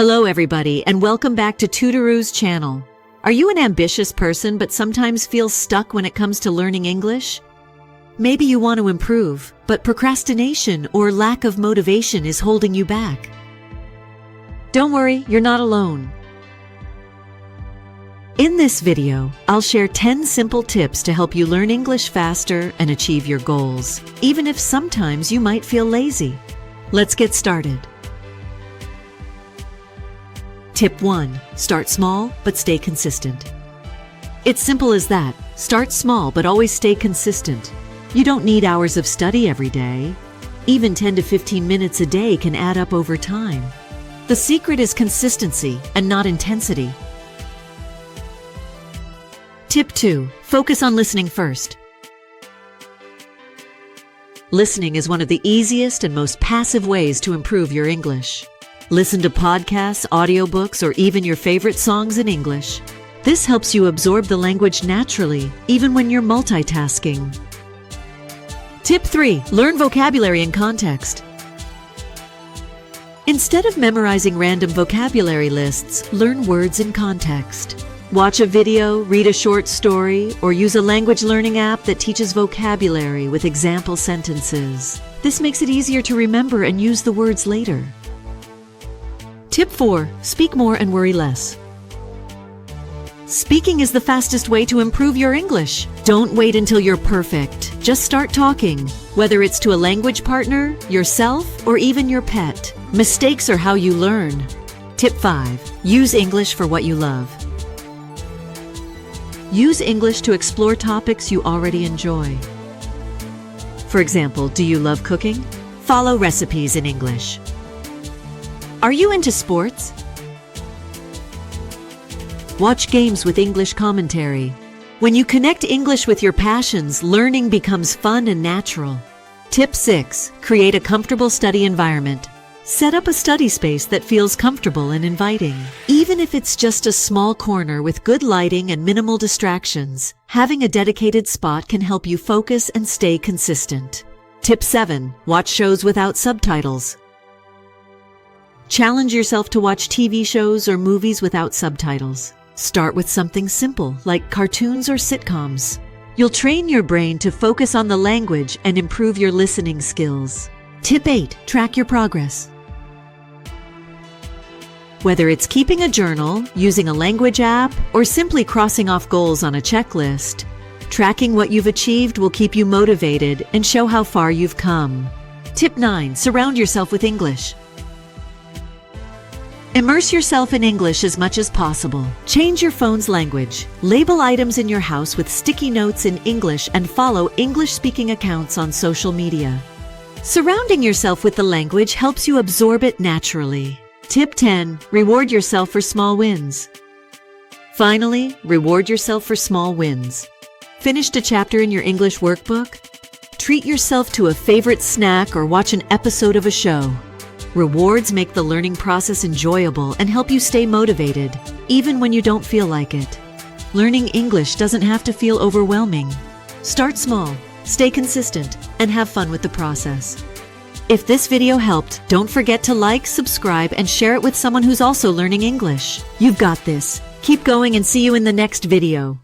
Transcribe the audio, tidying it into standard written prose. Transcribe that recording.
Hello everybody, and welcome back to Tutorou's channel. Are you an ambitious person but sometimes feel stuck when it comes to learning English? Maybe you want to improve, but procrastination or lack of motivation is holding you back. Don't worry, you're not alone. In this video, I'll share 10 simple tips to help you learn English faster and achieve your goals, even if sometimes you might feel lazy. Let's get started. Tip 1. Start small, but stay consistent. It's simple as that. Start small, but always stay consistent. You don't need hours of study every day. Even 10 to 15 minutes a day can add up over time. The secret is consistency and not intensity. Tip 2. Focus on listening first. Listening is one of the easiest and most passive ways to improve your English. Listen to podcasts, audiobooks, or even your favorite songs in English. This helps you absorb the language naturally, even when you're multitasking. Tip 3. Learn vocabulary in context. Instead of memorizing random vocabulary lists, learn words in context. Watch a video, read a short story, or use a language learning app that teaches vocabulary with example sentences. This makes it easier to remember and use the words later. Tip 4. Speak more and worry less. Speaking is the fastest way to improve your English. Don't wait until you're perfect. Just start talking, whether it's to a language partner, yourself, or even your pet. Mistakes are how you learn. Tip 5. Use English for what you love. Use English to explore topics you already enjoy. For example, do you love cooking? Follow recipes in English. Are you into sports? Watch games with English commentary. When you connect English with your passions, learning becomes fun and natural. Tip 6. Create a comfortable study environment. Set up a study space that feels comfortable and inviting. Even if it's just a small corner with good lighting and minimal distractions, having a dedicated spot can help you focus and stay consistent. Tip 7. Watch shows without subtitles. Challenge yourself to watch TV shows or movies without subtitles. Start with something simple, like cartoons or sitcoms. You'll train your brain to focus on the language and improve your listening skills. Tip 8. Track your progress. Whether it's keeping a journal, using a language app, or simply crossing off goals on a checklist, tracking what you've achieved will keep you motivated and show how far you've come. Tip 9. Surround yourself with English. Immerse yourself in English as much as possible. Change your phone's language. Label items in your house with sticky notes in English and follow English-speaking accounts on social media. Surrounding yourself with the language helps you absorb it naturally. Tip 10. Reward yourself for small wins. Finally, reward yourself for small wins. Finished a chapter in your English workbook? Treat yourself to a favorite snack or watch an episode of a show. Rewards make the learning process enjoyable and help you stay motivated, even when you don't feel like it. Learning English doesn't have to feel overwhelming. Start small, stay consistent, and have fun with the process. If this video helped, don't forget to like, subscribe, and share it with someone who's also learning English. You've got this. Keep going and see you in the next video.